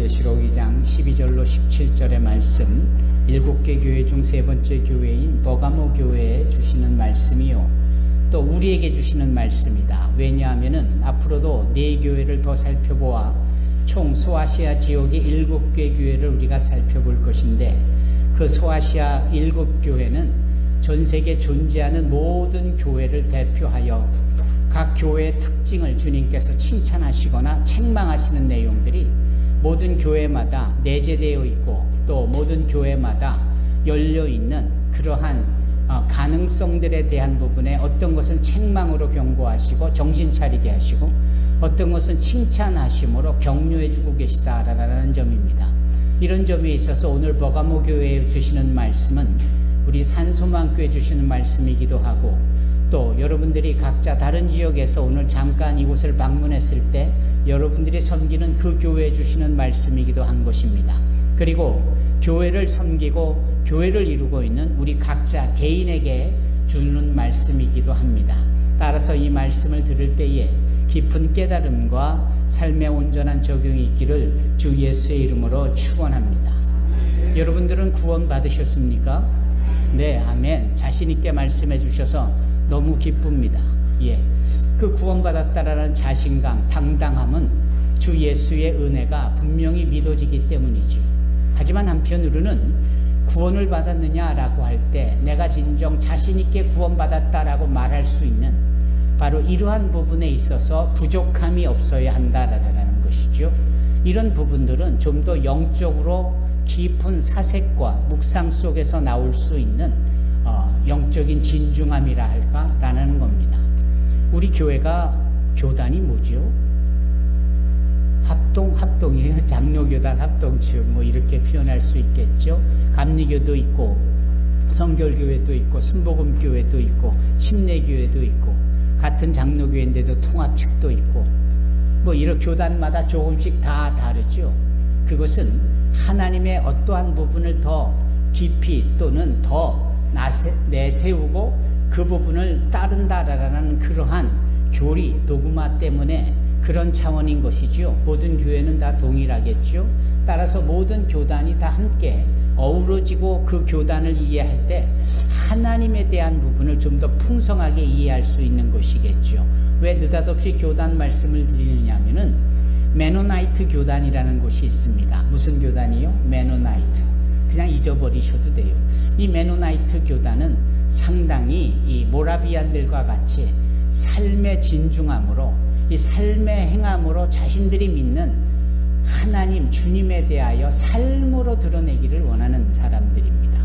요한계시록 2장 12절로 17절의 말씀, 7개 교회 중 세 번째 교회인 버가모 교회에 주시는 말씀이요, 또 우리에게 주시는 말씀이다. 왜냐하면 앞으로도 4교회를 더 살펴보아 총 소아시아 지역의 7개 교회를 우리가 살펴볼 것인데, 그 소아시아 7교회는 전 세계에 존재하는 모든 교회를 대표하여 각 교회의 특징을 주님께서 칭찬하시거나 책망하시는 내용들이 모든 교회마다 내재되어 있고, 또 모든 교회마다 열려있는 그러한 가능성들에 대한 부분에 어떤 것은 책망으로 경고하시고 정신 차리게 하시고, 어떤 것은 칭찬하심으로 격려해 주고 계시다라는 점입니다. 이런 점에 있어서 오늘 버가모 교회에 주시는 말씀은 우리 산소망교회 주시는 말씀이기도 하고, 또 여러분들이 각자 다른 지역에서 오늘 잠깐 이곳을 방문했을 때 여러분들이 섬기는 그 교회에 주시는 말씀이기도 한 것입니다. 그리고 교회를 섬기고 교회를 이루고 있는 우리 각자 개인에게 주는 말씀이기도 합니다. 따라서 이 말씀을 들을 때에 깊은 깨달음과 삶의 온전한 적용이 있기를 주 예수의 이름으로 축원합니다. 여러분들은 구원 받으셨습니까? 네, 아멘. 자신 있게 말씀해 주셔서 너무 기쁩니다. 예, 그 구원받았다라는 자신감, 당당함은 주 예수의 은혜가 분명히 믿어지기 때문이죠. 하지만 한편으로는 구원을 받았느냐라고 할 때 내가 진정 자신 있게 구원받았다라고 말할 수 있는 바로 이러한 부분에 있어서 부족함이 없어야 한다라는 것이죠. 이런 부분들은 좀 더 영적으로 깊은 사색과 묵상 속에서 나올 수 있는 영적인 진중함이라 할까라는 겁니다. 우리 교회가 교단이 뭐죠? 합동이에요. 장로교단 합동측 뭐 이렇게 표현할 수 있겠죠. 감리교도 있고 성결교회도 있고 순복음교회도 있고 침례교회도 있고 같은 장로교회인데도 통합측도 있고 뭐 이런 교단마다 조금씩 다 다르죠. 그것은 하나님의 어떠한 부분을 더 깊이 또는 더 내세우고 그 부분을 따른다라는 그러한 교리, 도구마 때문에 그런 차원인 것이지요. 모든 교회는 다 동일하겠죠. 따라서 모든 교단이 다 함께 어우러지고 그 교단을 이해할 때 하나님에 대한 부분을 좀 더 풍성하게 이해할 수 있는 것이겠죠. 왜 느닷없이 교단 말씀을 드리느냐 하면은 메노나이트 교단이라는 곳이 있습니다. 무슨 교단이요? 메노나이트. 그냥 잊어버리셔도 돼요. 이 메노나이트 교단은 상당히 이 모라비안들과 같이 삶의 진중함으로, 이 삶의 행함으로 자신들이 믿는 하나님, 주님에 대하여 삶으로 드러내기를 원하는 사람들입니다.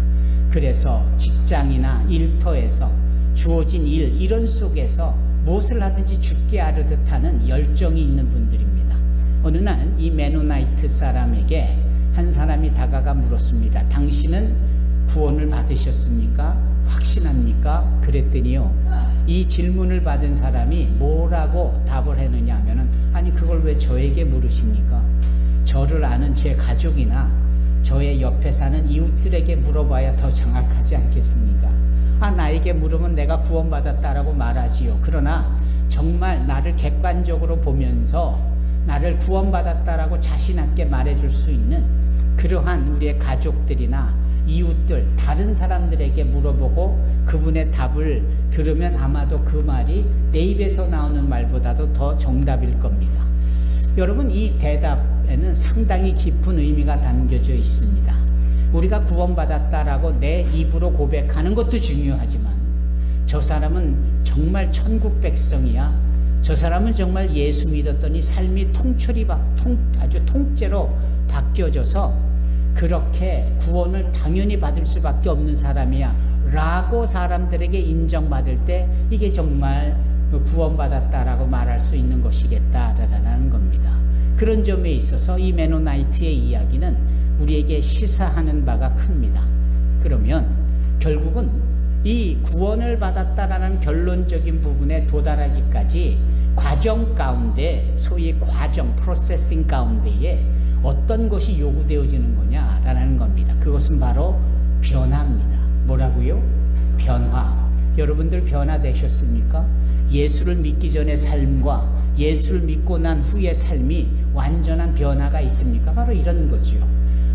그래서 직장이나 일터에서 주어진 일, 이런 속에서 무엇을 하든지 죽게 하려듯 하는 열정이 있는 분들입니다. 어느 날 이 메노나이트 사람에게 한 사람이 다가가 물었습니다. 당신은 구원을 받으셨습니까? 확신합니까? 그랬더니요, 이 질문을 받은 사람이 뭐라고 답을 했느냐 하면은, 아니 그걸 왜 저에게 물으십니까? 저를 아는 제 가족이나 저의 옆에 사는 이웃들에게 물어봐야 더 정확하지 않겠습니까? 나에게 물으면 내가 구원받았다라고 말하지요. 그러나 정말 나를 객관적으로 보면서 나를 구원받았다라고 자신 있게 말해줄 수 있는 그러한 우리의 가족들이나 이웃들, 다른 사람들에게 물어보고 그분의 답을 들으면 아마도 그 말이 내 입에서 나오는 말보다도 더 정답일 겁니다. 여러분, 이 대답에는 상당히 깊은 의미가 담겨져 있습니다. 우리가 구원받았다라고 내 입으로 고백하는 것도 중요하지만, 저 사람은 정말 천국 백성이야, 저 사람은 정말 예수 믿었더니 삶이 통째로 바뀌어져서 그렇게 구원을 당연히 받을 수밖에 없는 사람이야 라고 사람들에게 인정받을 때 이게 정말 구원받았다라고 말할 수 있는 것이겠다라는 겁니다. 그런 점에 있어서 이 메노나이트의 이야기는 우리에게 시사하는 바가 큽니다. 그러면 결국은 이 구원을 받았다라는 결론적인 부분에 도달하기까지 과정 가운데, 소위 과정, 프로세싱 가운데에 어떤 것이 요구되어지는 거냐라는 겁니다. 그것은 바로 변화입니다. 뭐라고요? 변화. 여러분들 변화되셨습니까? 예수를 믿기 전의 삶과 예수를 믿고 난 후의 삶이 완전한 변화가 있습니까? 바로 이런 거지요.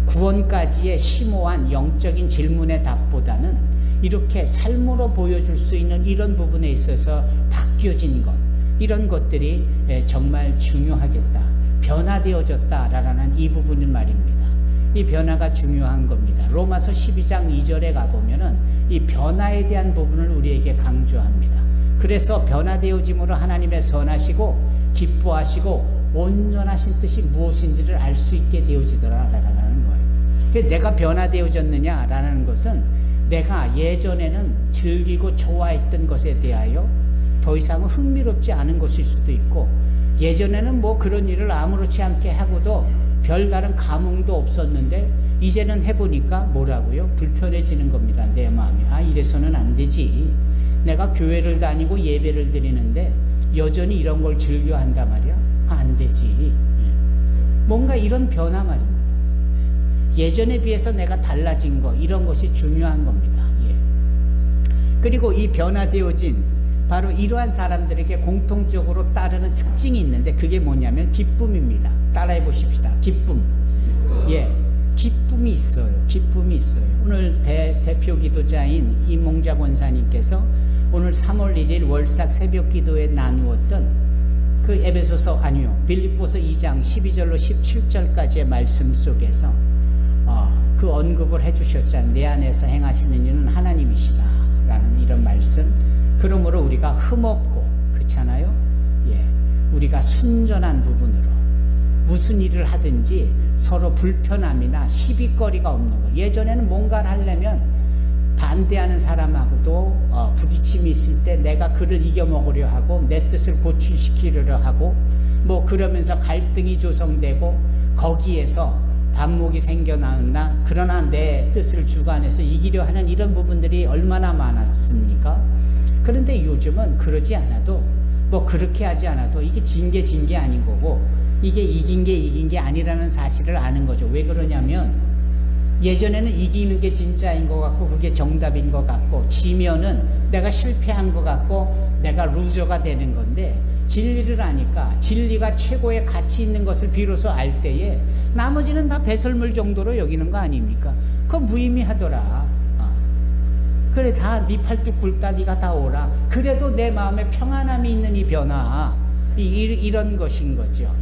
구원까지의 심오한 영적인 질문의 답보다는 이렇게 삶으로 보여줄 수 있는 이런 부분에 있어서 바뀌어진 것, 이런 것들이 정말 중요하겠다. 변화되어졌다라는 이 부분은 말입니다. 이 변화가 중요한 겁니다. 로마서 12장 2절에 가보면은 이 변화에 대한 부분을 우리에게 강조합니다. 그래서 변화되어짐으로 하나님의 선하시고 기뻐하시고 온전하신 뜻이 무엇인지를 알 수 있게 되어지더라라는 거예요. 내가 변화되어졌느냐라는 것은 내가 예전에는 즐기고 좋아했던 것에 대하여 더 이상 흥미롭지 않은 것일 수도 있고, 예전에는 뭐 그런 일을 아무렇지 않게 하고도 별다른 감흥도 없었는데 이제는 해보니까 뭐라고요? 불편해지는 겁니다. 내 마음이. 아, 이래서는 안 되지. 내가 교회를 다니고 예배를 드리는데 여전히 이런 걸 즐겨한단 말이야? 아, 안 되지. 뭔가 이런 변화 말입니다. 예전에 비해서 내가 달라진 거, 이런 것이 중요한 겁니다. 예. 그리고 이 변화되어진 바로 이러한 사람들에게 공통적으로 따르는 특징이 있는데 그게 뭐냐면 기쁨입니다. 따라해 보십시다. 기쁨. 예. 기쁨이 있어요. 기쁨이 있어요. 오늘 대표 기도자인 이몽자 권사님께서 오늘 3월 1일 월삭 새벽 기도에 나누었던 그 에베소서 빌립보서 2장 12절로 17절까지의 말씀 속에서 그 언급을 해주셨잖아요. 내 안에서 행하시는 일은 하나님이시다 라는 이런 말씀. 그러므로 우리가 흠없고, 그렇잖아요? 예, 우리가 순전한 부분으로 무슨 일을 하든지 서로 불편함이나 시비거리가 없는 거. 예전에는 뭔가를 하려면 반대하는 사람하고도 부딪힘이 있을 때 내가 그를 이겨먹으려 하고 내 뜻을 고취시키려고 하고 뭐 그러면서 갈등이 조성되고 거기에서 반목이 생겨나나, 그러나 내 뜻을 주관해서 이기려 하는 이런 부분들이 얼마나 많았습니까? 그런데 요즘은 그러지 않아도, 뭐 그렇게 하지 않아도 이게 진 게 아닌 거고 이게 이긴 게 아니라는 사실을 아는 거죠. 왜 그러냐면 예전에는 이기는 게 진짜인 것 같고 그게 정답인 것 같고, 지면은 내가 실패한 것 같고 내가 루저가 되는 건데, 진리를 아니까 진리가 최고의 가치 있는 것을 비로소 알 때에 나머지는 다 배설물 정도로 여기는 거 아닙니까? 그거 무의미하더라. 그래, 다 네 팔뚝 굵다, 네가 다 오라. 그래도 내 마음에 평안함이 있는 이 변화, 이런 것인 거죠.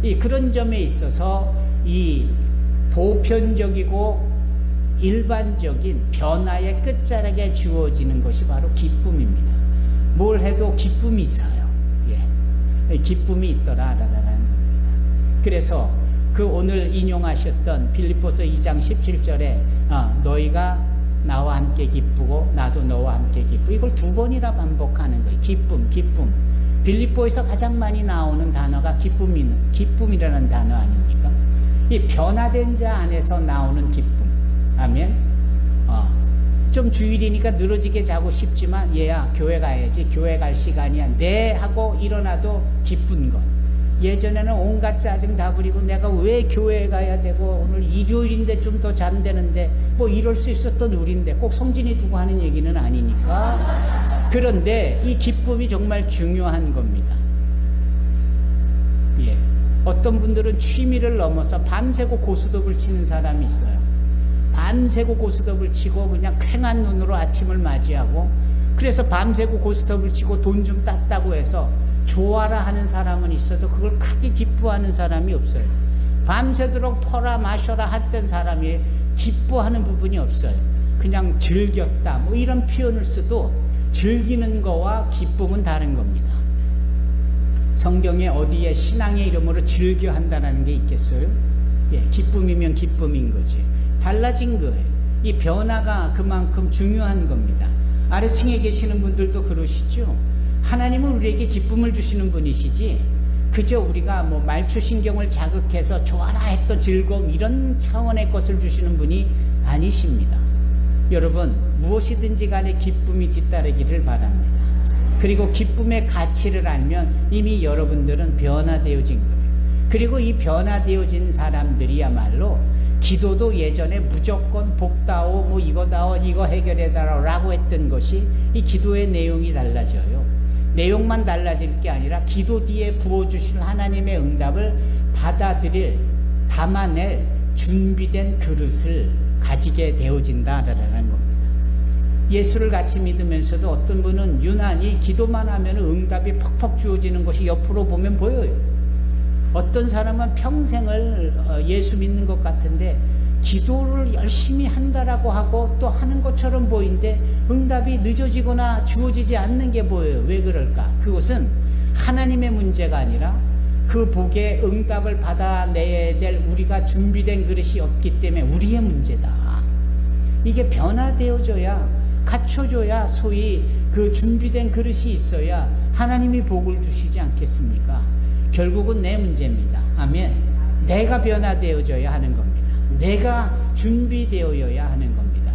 예. 그런 점에 있어서 이 보편적이고 일반적인 변화의 끝자락에 주어지는 것이 바로 기쁨입니다. 뭘 해도 기쁨이 있어요. 예. 기쁨이 있더라라는 겁니다. 그래서 그 오늘 인용하셨던 빌립보서 2장 17절에 너희가 나와 함께 기쁘고 나도 너와 함께 기쁘고, 이걸 2번이나 반복하는 거예요. 기쁨. 빌립보에서 가장 많이 나오는 단어가 기쁨이라는 단어 아닙니까? 이 변화된 자 안에서 나오는 기쁨. 아멘. 좀 주일이니까 늘어지게 자고 싶지만 얘야 교회 가야지, 교회 갈 시간이야, 네 하고 일어나도 기쁜 것. 예전에는 온갖 짜증 다 부리고 내가 왜 교회에 가야 되고 오늘 일요일인데 좀 더 잠되는데 뭐 이럴 수 있었던 우리인데, 꼭 성진이 두고 하는 얘기는 아니니까. 그런데 이 기쁨이 정말 중요한 겁니다. 예. 어떤 분들은 취미를 넘어서 밤새고 고스톱을 치는 사람이 있어요. 밤새고 고스톱을 치고 그냥 퀭한 눈으로 아침을 맞이하고, 그래서 밤새고 고스톱을 치고 돈 좀 땄다고 해서 좋아라 하는 사람은 있어도 그걸 크게 기뻐하는 사람이 없어요. 밤새도록 퍼라 마셔라 했던 사람이 기뻐하는 부분이 없어요. 그냥 즐겼다 뭐 이런 표현을 써도 즐기는 거와 기쁨은 다른 겁니다. 성경에 어디에 신앙의 이름으로 즐겨 한다는 게 있겠어요? 예, 기쁨이면 기쁨인 거지. 달라진 거예요. 이 변화가 그만큼 중요한 겁니다. 아래층에 계시는 분들도 그러시죠? 하나님은 우리에게 기쁨을 주시는 분이시지, 그저 우리가 뭐 말초신경을 자극해서 좋아라 했던 즐거움 이런 차원의 것을 주시는 분이 아니십니다. 여러분, 무엇이든지 간에 기쁨이 뒤따르기를 바랍니다. 그리고 기쁨의 가치를 알면 이미 여러분들은 변화되어진 거예요. 그리고 이 변화되어진 사람들이야말로 기도도 예전에 무조건 복다오 뭐 이거다오 이거 해결해달라고 했던 것이 이 기도의 내용이 달라져요. 내용만 달라질 게 아니라 기도 뒤에 부어주실 하나님의 응답을 받아들일, 담아낼 준비된 그릇을 가지게 되어진다라는 겁니다. 예수를 같이 믿으면서도 어떤 분은 유난히 기도만 하면 응답이 퍽퍽 주어지는 것이 옆으로 보면 보여요. 어떤 사람은 평생을 예수 믿는 것 같은데 기도를 열심히 한다라고 하고 또 하는 것처럼 보이는데 응답이 늦어지거나 주어지지 않는 게 보여요. 왜 그럴까? 그것은 하나님의 문제가 아니라 그 복의 응답을 받아내야 될 우리가 준비된 그릇이 없기 때문에 우리의 문제다. 이게 변화되어져야, 갖춰져야 소위 그 준비된 그릇이 있어야 하나님이 복을 주시지 않겠습니까? 결국은 내 문제입니다. 아멘. 내가 변화되어져야 하는 겁니다. 내가 준비되어야 하는 겁니다.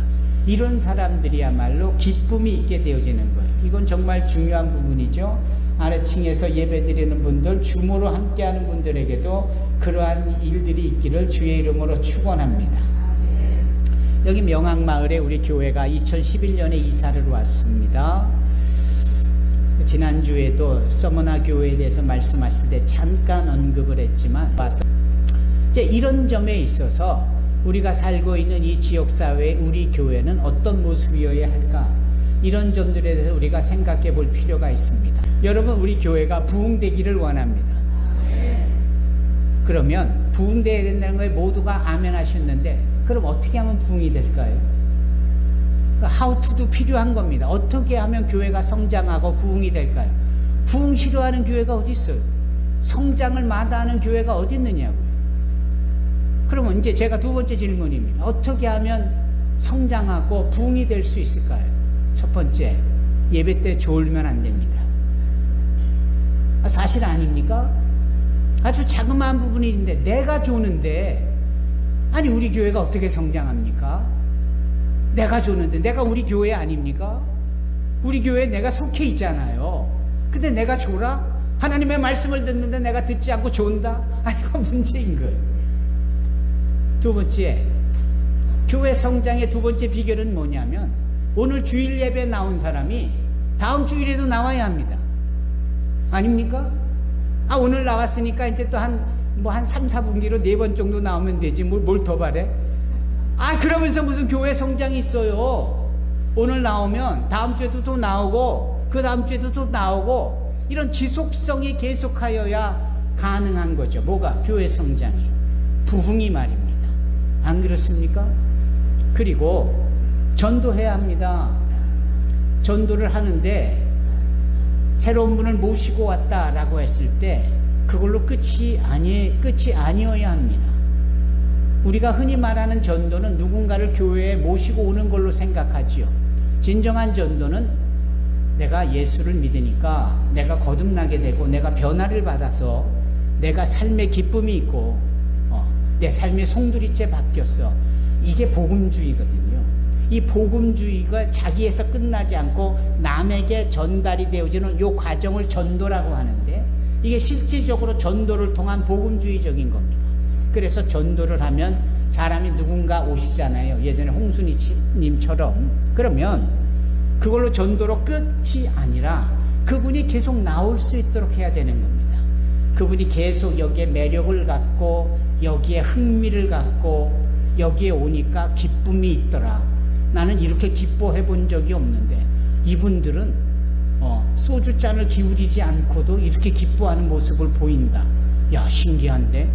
이런 사람들이야말로 기쁨이 있게 되어지는 거예요. 이건 정말 중요한 부분이죠. 아래층에서 예배드리는 분들, 주모로 함께하는 분들에게도 그러한 일들이 있기를 주의 이름으로 축원합니다. 여기 명항마을에 우리 교회가 2011년에 이사를 왔습니다. 지난주에도 서머나 교회에 대해서 말씀하실 때 잠깐 언급을 했지만 와서 이제 이런 점에 있어서 우리가 살고 있는 이 지역사회의 우리 교회는 어떤 모습이어야 할까? 이런 점들에 대해서 우리가 생각해 볼 필요가 있습니다. 여러분, 우리 교회가 부흥되기를 원합니다. 그러면 부흥되어야 된다는 거에 모두가 아멘 하셨는데 그럼 어떻게 하면 부흥이 될까요? How to도 필요한 겁니다. 어떻게 하면 교회가 성장하고 부흥이 될까요? 부흥 싫어하는 교회가 어디 있어요? 성장을 마다하는 교회가 어디 있느냐고요. 그러면 이제 제가 두 번째 질문입니다. 어떻게 하면 성장하고 부흥이 될 수 있을까요? 첫 번째, 예배 때 졸면 안 됩니다. 사실 아닙니까? 아주 자그마한 부분이 있는데 내가 조는데, 아니 우리 교회가 어떻게 성장합니까? 내가 조는데, 내가 우리 교회 아닙니까? 우리 교회에 내가 속해 있잖아요. 근데 내가 졸아? 하나님의 말씀을 듣는데 내가 듣지 않고 존다? 이거 문제인 거예요. 두 번째, 교회 성장의 두 번째 비결은 뭐냐면 오늘 주일 예배에 나온 사람이 다음 주일에도 나와야 합니다. 아닙니까? 오늘 나왔으니까 이제 또 한 3, 4분기로 4번 정도 나오면 되지. 뭘 더 바래? 그러면서 무슨 교회 성장이 있어요. 오늘 나오면 다음 주에도 또 나오고 그 다음 주에도 또 나오고 이런 지속성이 계속하여야 가능한 거죠. 뭐가? 교회 성장이. 부흥이 말입니다. 안 그렇습니까? 그리고 전도해야 합니다. 전도를 하는데 새로운 분을 모시고 왔다라고 했을 때 그걸로 끝이 아니어야 합니다. 우리가 흔히 말하는 전도는 누군가를 교회에 모시고 오는 걸로 생각하지요. 진정한 전도는 내가 예수를 믿으니까 내가 거듭나게 되고 내가 변화를 받아서 내가 삶의 기쁨이 있고 내 삶의 송두리째 바뀌었어. 이게 복음주의거든요. 이 복음주의가 자기에서 끝나지 않고 남에게 전달이 되어지는 이 과정을 전도라고 하는데 이게 실질적으로 전도를 통한 복음주의적인 겁니다. 그래서 전도를 하면 사람이 누군가 오시잖아요. 예전에 홍순이님처럼. 그러면 그걸로 전도로 끝이 아니라 그분이 계속 나올 수 있도록 해야 되는 겁니다. 그분이 계속 여기에 매력을 갖고 여기에 흥미를 갖고 여기에 오니까 기쁨이 있더라. 나는 이렇게 기뻐해 본 적이 없는데 이분들은 소주잔을 기울이지 않고도 이렇게 기뻐하는 모습을 보인다. 야, 신기한데?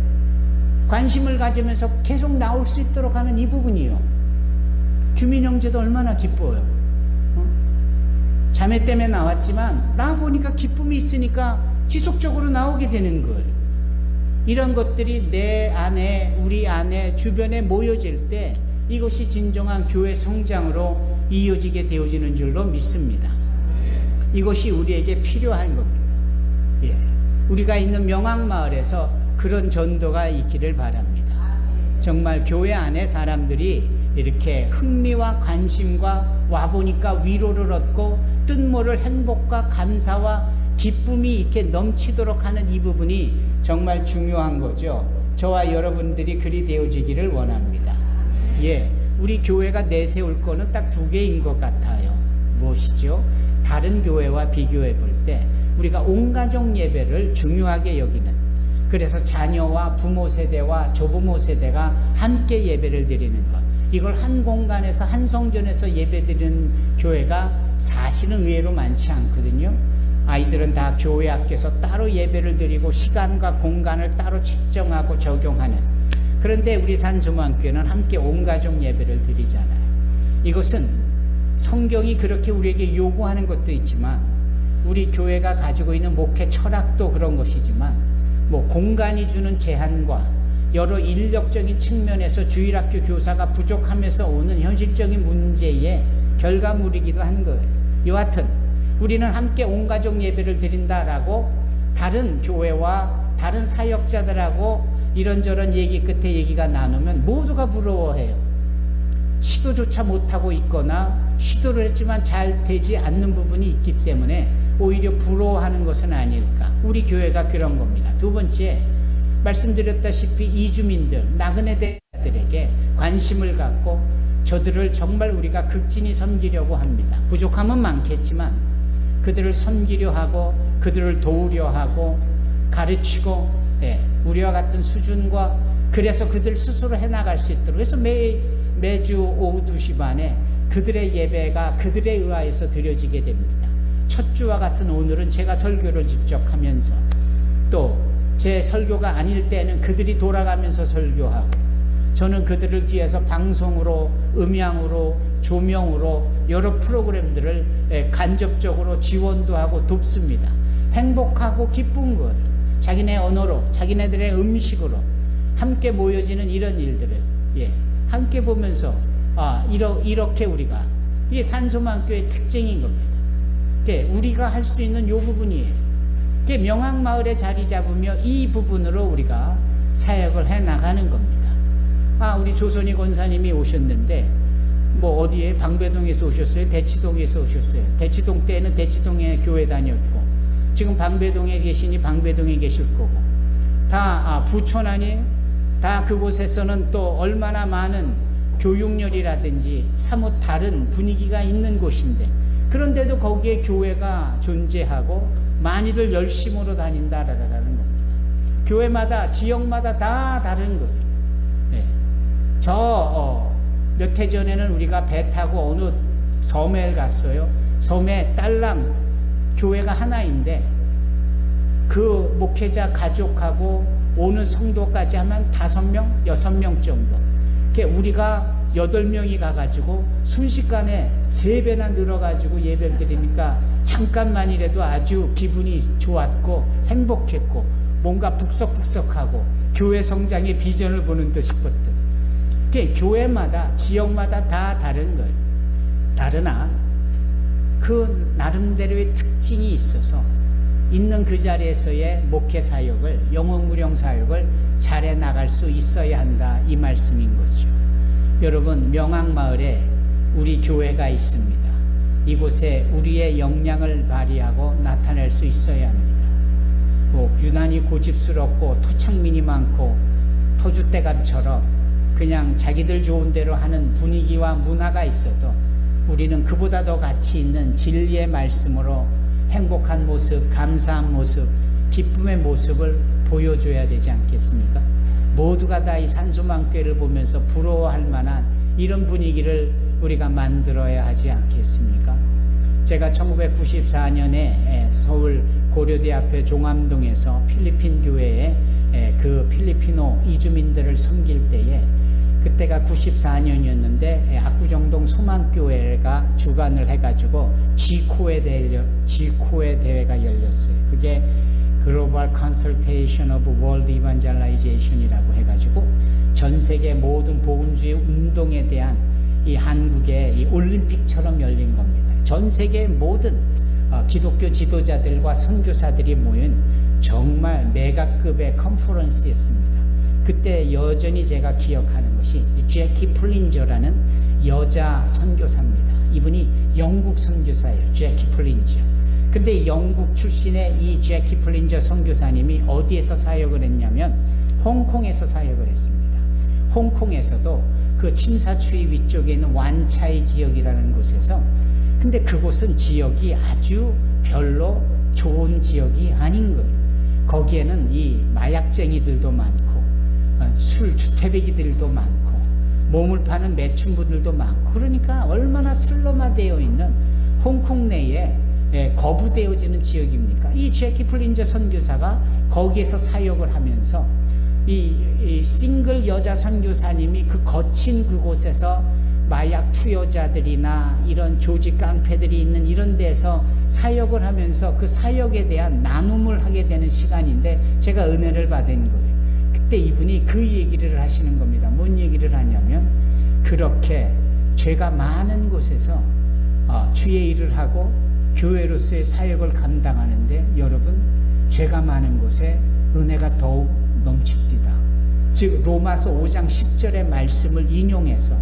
관심을 가지면서 계속 나올 수 있도록 하는 이 부분이요. 규민 형제도 얼마나 기뻐요. 자매 때문에 나왔지만 나 보니까 기쁨이 있으니까 지속적으로 나오게 되는 거예요. 이런 것들이 내 안에, 우리 안에, 주변에 모여질 때 이것이 진정한 교회 성장으로 이어지게 되어지는 줄로 믿습니다. 이것이 우리에게 필요한 겁니다. 예. 우리가 있는 명항마을에서 그런 전도가 있기를 바랍니다. 정말 교회 안에 사람들이 이렇게 흥미와 관심과 와보니까 위로를 얻고 뜻모를 행복과 감사와 기쁨이 이렇게 넘치도록 하는 이 부분이 정말 중요한 거죠. 저와 여러분들이 그리 되어지기를 원합니다. 예, 우리 교회가 내세울 거는 딱 두 개인 것 같아요. 무엇이죠? 다른 교회와 비교해 볼 때 때 우리가 온 가족 예배를 중요하게 여기는, 그래서 자녀와 부모 세대와 조부모 세대가 함께 예배를 드리는 것, 이걸 한 공간에서 한 성전에서 예배드리는 교회가 사실은 의외로 많지 않거든요. 아이들은 다 교회 앞에서 따로 예배를 드리고 시간과 공간을 따로 책정하고 적용하는, 그런데 우리 산소망교회는 함께 온 가족 예배를 드리잖아요. 이것은 성경이 그렇게 우리에게 요구하는 것도 있지만 우리 교회가 가지고 있는 목회 철학도 그런 것이지만, 뭐 공간이 주는 제한과 여러 인력적인 측면에서 주일학교 교사가 부족하면서 오는 현실적인 문제의 결과물이기도 한 거예요. 여하튼 우리는 함께 온 가족 예배를 드린다라고 다른 교회와 다른 사역자들하고 이런저런 얘기 끝에 얘기가 나누면 모두가 부러워해요. 시도조차 못하고 있거나 시도를 했지만 잘 되지 않는 부분이 있기 때문에 오히려 부러워하는 것은 아닐까. 우리 교회가 그런 겁니다. 두 번째, 말씀드렸다시피 이주민들, 나그네들에게 관심을 갖고 저들을 정말 우리가 극진히 섬기려고 합니다. 부족함은 많겠지만 그들을 섬기려 하고 그들을 도우려 하고 가르치고, 우리와 같은 수준과, 그래서 그들 스스로 해나갈 수 있도록, 그래서 매주 오후 2시 반에 그들의 예배가 그들에 의하여서 드려지게 됩니다. 첫 주와 같은 오늘은 제가 설교를 직접 하면서, 또 제 설교가 아닐 때는 그들이 돌아가면서 설교하고, 저는 그들을 뒤에서 방송으로, 음향으로, 조명으로 여러 프로그램들을 간접적으로 지원도 하고 돕습니다. 행복하고 기쁜 것, 자기네 언어로, 자기네들의 음식으로 함께 모여지는 이런 일들을 함께 보면서 이렇게 우리가, 이게 산소망교의 특징인 겁니다. 우리가 할 수 있는 이 부분이에요. 명항마을에 자리 잡으며 이 부분으로 우리가 사역을 해나가는 겁니다. 우리 조선희 권사님이 오셨는데, 뭐 어디에 방배동에서 오셨어요? 대치동에서 오셨어요. 대치동 때는 대치동에 교회 다녔고, 지금 방배동에 계시니 방배동에 계실 거고, 다 부촌 아니에요? 다 그곳에서는 또 얼마나 많은 교육열이라든지 사뭇 다른 분위기가 있는 곳인데, 그런데도 거기에 교회가 존재하고 많이들 열심으로 다닌다라는 겁니다. 교회마다, 지역마다 다 다른 거예요. 몇 해 전에는 우리가 배 타고 어느 섬에 갔어요. 섬에 딸랑 교회가 하나인데 그 목회자 가족하고 오는 성도까지 하면 5명, 6명 정도. 우리가 8명이 가가지고 순식간에 3배나 늘어가지고 예배를 드리니까 잠깐만이라도 아주 기분이 좋았고 행복했고 뭔가 북석북석하고 교회 성장의 비전을 보는 듯 싶었던. 교회마다, 지역마다 다 다른 거예요. 다르나 그 나름대로의 특징이 있어서 있는 그 자리에서의 목회 사역을, 영혼무령 사역을 잘해 나갈 수 있어야 한다, 이 말씀인 거죠. 여러분, 명항마을에 우리 교회가 있습니다. 이곳에 우리의 역량을 발휘하고 나타낼 수 있어야 합니다. 유난히 고집스럽고 토착민이 많고 터줏대감처럼 그냥 자기들 좋은 대로 하는 분위기와 문화가 있어도 우리는 그보다 더 가치 있는 진리의 말씀으로 행복한 모습, 감사한 모습, 기쁨의 모습을 보여줘야 되지 않겠습니까? 모두가 다 이 산소망교회를 보면서 부러워할 만한 이런 분위기를 우리가 만들어야 하지 않겠습니까? 제가 1994년에 서울 고려대 앞에 종암동에서 필리핀 교회에 그 필리피노 이주민들을 섬길 때에, 그때가 94년이었는데 압구정동 소망교회가 주관을 해가지고 지코의 대회가 열렸어요. 그게 글로벌 컨설테이션 오브 월드 이반젤라이제이션이라고 해가지고 전 세계 모든 복음주의 운동에 대한 이 한국의 이 올림픽처럼 열린 겁니다. 전 세계 모든 기독교 지도자들과 선교사들이 모인 정말 메가급의 컨퍼런스였습니다. 그때 여전히 제가 기억하는 것이 제키 플린저라는 여자 선교사입니다. 이분이 영국 선교사예요. 제키 플린저. 근데 영국 출신의 이 제키 플린저 선교사님이 어디에서 사역을 했냐면 홍콩에서 사역을 했습니다. 홍콩에서도 그 침사추이 위쪽에 있는 완차이 지역이라는 곳에서, 근데 그곳은 지역이 아주 별로 좋은 지역이 아닌 거예요. 거기에는 이 마약쟁이들도 많고 술 주태배기들도 많고 몸을 파는 매춘부들도 많고, 그러니까 얼마나 슬럼화되어 있는 홍콩 내에 거부되어지는 지역입니까? 이 제키 플린저 선교사가 거기에서 사역을 하면서 이 싱글 여자 선교사님이 그 거친 그곳에서 마약 투여자들이나 이런 조직 깡패들이 있는 이런 데서 사역을 하면서 그 사역에 대한 나눔을 하게 되는 시간인데 제가 은혜를 받은 거예요. 그때 이분이 그 얘기를 하시는 겁니다. 뭔 얘기를 하냐면, 그렇게 죄가 많은 곳에서 주의 일을 하고 교회로서의 사역을 감당하는데 여러분, 죄가 많은 곳에 은혜가 더욱 넘칩니다. 즉 로마서 5장 10절의 말씀을 인용해서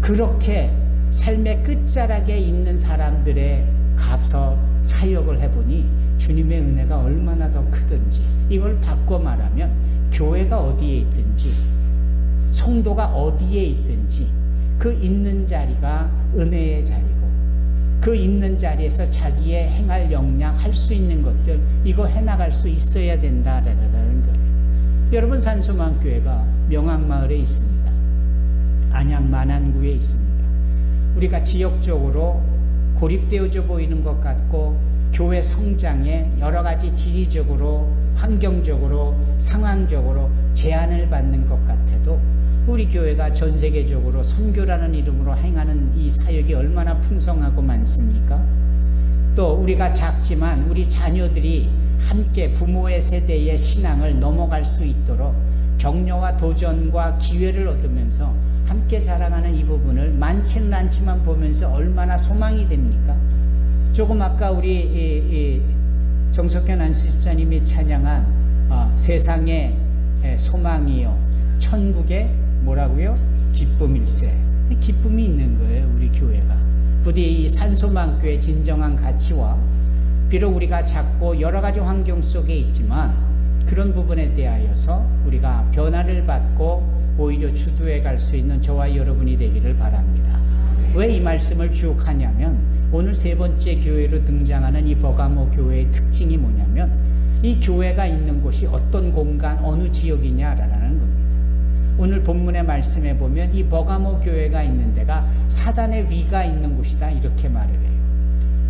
그렇게 삶의 끝자락에 있는 사람들의 가서 사역을 해보니 주님의 은혜가 얼마나 더 크든지, 이걸 바꿔 말하면 교회가 어디에 있든지 성도가 어디에 있든지 그 있는 자리가 은혜의 자리고, 그 있는 자리에서 자기의 행할 역량, 할 수 있는 것들 이거 해나갈 수 있어야 된다라는 거예요. 여러분, 산소망교회가 명항마을에 있습니다. 안양 만안구에 있습니다. 우리가 지역적으로 고립되어져 보이는 것 같고 교회 성장에 여러 가지 지리적으로, 환경적으로, 상황적으로 제한을 받는 것 같아도 우리 교회가 전 세계적으로 선교라는 이름으로 행하는 이 사역이 얼마나 풍성하고 많습니까? 또 우리가 작지만 우리 자녀들이 함께 부모의 세대의 신앙을 넘어갈 수 있도록 격려와 도전과 기회를 얻으면서 함께 자라가는 이 부분을 많지는 않지만 보면서 얼마나 소망이 됩니까? 조금 아까 우리 정석현 안수집사님이 찬양한 세상의 소망이요 천국의 뭐라고요? 기쁨일세. 기쁨이 있는 거예요, 우리 교회가. 부디 이 산소망교의 진정한 가치와, 비록 우리가 작고 여러 가지 환경 속에 있지만 그런 부분에 대하여서 우리가 변화를 받고 오히려 주도해 갈 수 있는 저와 여러분이 되기를 바랍니다. 왜 이 말씀을 쭉 하냐면, 오늘 세 번째 교회로 등장하는 이 버가모 교회의 특징이 뭐냐면, 이 교회가 있는 곳이 어떤 공간, 어느 지역이냐라는 겁니다. 오늘 본문의 말씀에 보면 이 버가모 교회가 있는 데가 사단의 위가 있는 곳이다, 이렇게 말을 해요.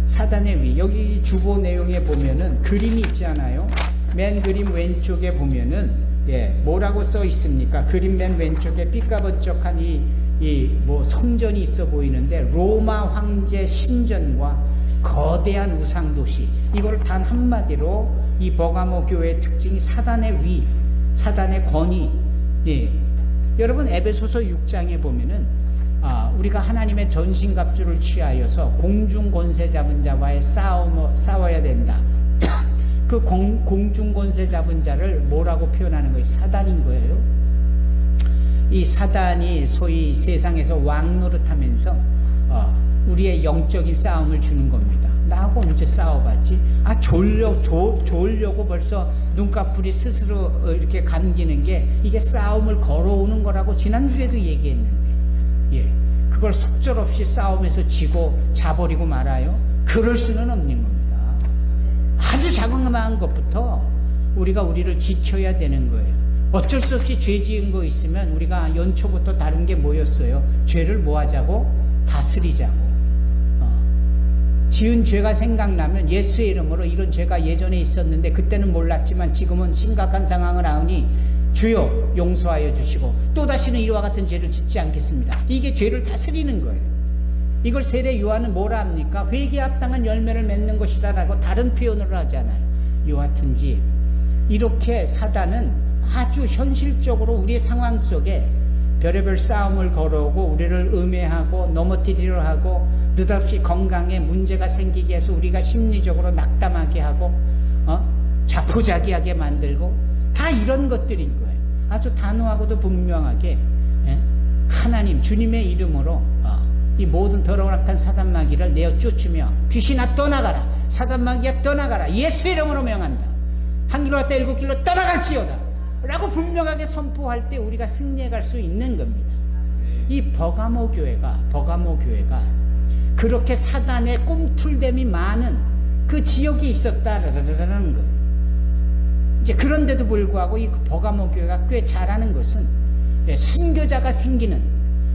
사단의 위, 여기 주보 내용에 보면은 그림이 있잖아요. 맨 그림 왼쪽에 보면은 뭐라고 써 있습니까? 그림 맨 왼쪽에 삐까번쩍한 뭐 성전이 있어 보이는데, 로마 황제 신전과 거대한 우상도시, 이걸 단 한마디로 이 버가모 교회의 특징이 사단의 위, 사단의 권위. 여러분, 에베소서 6장에 보면은 우리가 하나님의 전신갑주를 취하여서 공중 권세 잡은 자와의 싸워야 된다. 그 공중 권세 잡은 자를 뭐라고 표현하는 거예요? 사단인 거예요. 이 사단이 소위 세상에서 왕 노릇하면서 우리의 영적인 싸움을 주는 겁니다. 나하고 언제 싸워봤지? 좋으려고 벌써 눈꺼풀이 스스로 이렇게 감기는 게 이게 싸움을 걸어오는 거라고 지난주에도 얘기했는데, 그걸 속절없이 싸움에서 지고 자버리고 말아요? 그럴 수는 없는 겁니다. 아주 자그마한 것부터 우리가 우리를 지켜야 되는 거예요. 어쩔 수 없이 죄 지은 거 있으면 우리가 연초부터 다른 게 뭐였어요? 죄를 뭐 하자고? 다스리자고. 지은 죄가 생각나면 예수의 이름으로 이런 죄가 예전에 있었는데 그때는 몰랐지만 지금은 심각한 상황을 아우니 주여 용서하여 주시고 또다시는 이와 같은 죄를 짓지 않겠습니다. 이게 죄를 다스리는 거예요. 이걸 세례 요한은 뭐라 합니까? 회개에 합당한 열매를 맺는 것이다 라고 다른 표현으로 하잖아요. 여하튼지 이렇게 사단은 아주 현실적으로 우리의 상황 속에 별의별 싸움을 걸어오고 우리를 음해하고 넘어뜨리려 하고 느닷없이 건강에 문제가 생기게 해서 우리가 심리적으로 낙담하게 하고 자포자기하게 만들고 다 이런 것들인 거예요. 아주 단호하고도 분명하게 하나님 주님의 이름으로 이 모든 더러운 악한 사단마귀를 내어 쫓으며 귀신아 떠나가라, 사단마귀야 떠나가라, 예수의 이름으로 명한다, 한 길로 갔다 일곱 길로 떠나갈지어다 라고 분명하게 선포할 때 우리가 승리해 갈 수 있는 겁니다. 이 버가모 교회가 그렇게 사단의 꿈틀댐이 많은 그 지역이 있었다라는 거예요. 이제 그런데도 불구하고 이 버가모 교회가 꽤 잘하는 것은 순교자가 생기는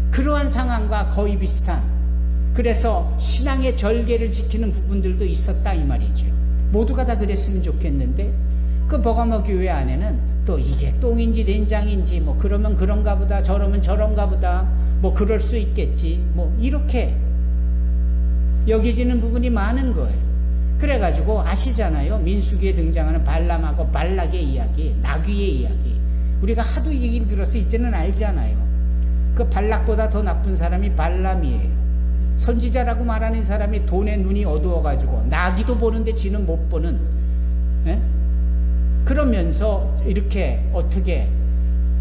그러한 상황과 거의 비슷한, 그래서 신앙의 절개를 지키는 부분들도 있었다 이 말이죠. 모두가 다 그랬으면 좋겠는데 그 버가모 교회 안에는 또 이게 똥인지 된장인지 뭐 그러면 그런가 보다 저러면 저런가 보다 뭐 그럴 수 있겠지 뭐 이렇게 여겨지는 부분이 많은 거예요. 그래가지고 아시잖아요. 민수기에 등장하는 발람하고 발락의 이야기, 나귀의 이야기. 우리가 하도 얘기를 들어서 이제는 알잖아요. 그 발락보다 더 나쁜 사람이 발람이에요. 선지자라고 말하는 사람이 돈에 눈이 어두워가지고 나귀도 보는데 지는 못 보는, 에? 그러면서 이렇게 어떻게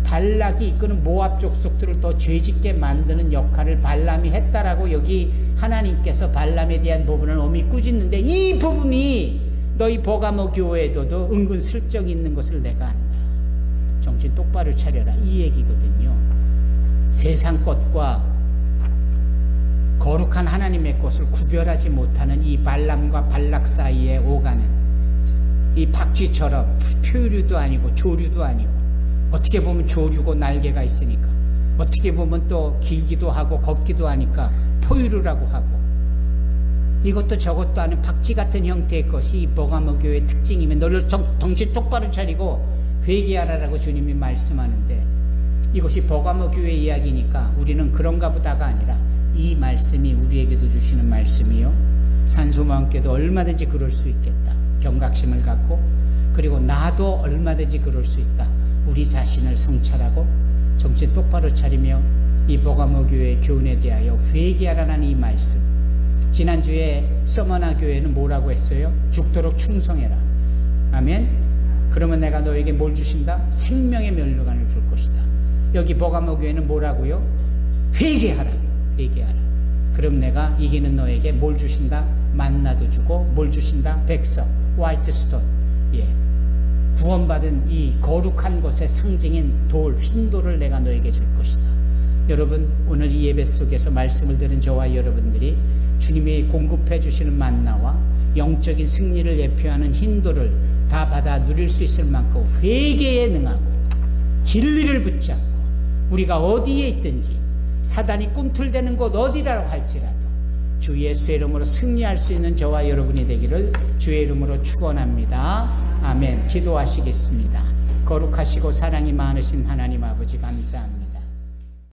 발락이 이끄는 모압 족속들을 더 죄짓게 만드는 역할을 발람이 했다라고 여기 하나님께서 발람에 대한 부분을 엄히 꾸짖는데, 이 부분이 너희 버가모 교회에도 은근 슬쩍 있는 것을 내가 안다. 정신 똑바로 차려라 이 얘기거든요. 세상 것과 거룩한 하나님의 것을 구별하지 못하는 이 발람과 발락 사이에 오가는 이 박쥐처럼 표류도 아니고 조류도 아니고, 어떻게 보면 조류고 날개가 있으니까, 어떻게 보면 또 길기도 하고 걷기도 하니까 포유류라고 하고, 이것도 저것도 아닌 박쥐 같은 형태의 것이 이 버가모 교회의 특징이면 너를 정신 똑바로 차리고 회개하라라고 주님이 말씀하는데, 이것이 버가모 교회 이야기니까 우리는 그런가 보다가 아니라 이 말씀이 우리에게도 주시는 말씀이요, 산소마음께도 얼마든지 그럴 수 있겠다. 경각심을 갖고, 그리고 나도 얼마든지 그럴 수 있다. 우리 자신을 성찰하고 정신 똑바로 차리며 이 버가모 교회의 교훈에 대하여 회개하라는 이 말씀. 지난주에 서머나 교회는 뭐라고 했어요? 죽도록 충성해라. 아멘. 그러면 내가 너에게 뭘 주신다? 생명의 면류관을 줄 것이다. 여기 버가모 교회는 뭐라고요? 회개하라. 회개하라. 그럼 내가 이기는 너에게 뭘 주신다? 만나도 주고, 뭘 주신다? 백석, 화이트 스톤. 예. 구원받은 이 거룩한 것의 상징인 돌, 흰돌을 내가 너에게 줄 것이다. 여러분, 오늘 이 예배 속에서 말씀을 들은 저와 여러분들이 주님이 공급해 주시는 만나와 영적인 승리를 예표하는 흰돌을 다 받아 누릴 수 있을 만큼 회개에 능하고 진리를 붙잡고, 우리가 어디에 있든지 사단이 꿈틀대는 곳 어디라고 할지라도 주 예수의 이름으로 승리할 수 있는 저와 여러분이 되기를 주의 이름으로 축원합니다. 아멘. 기도하시겠습니다. 거룩하시고 사랑이 많으신 하나님 아버지 감사합니다.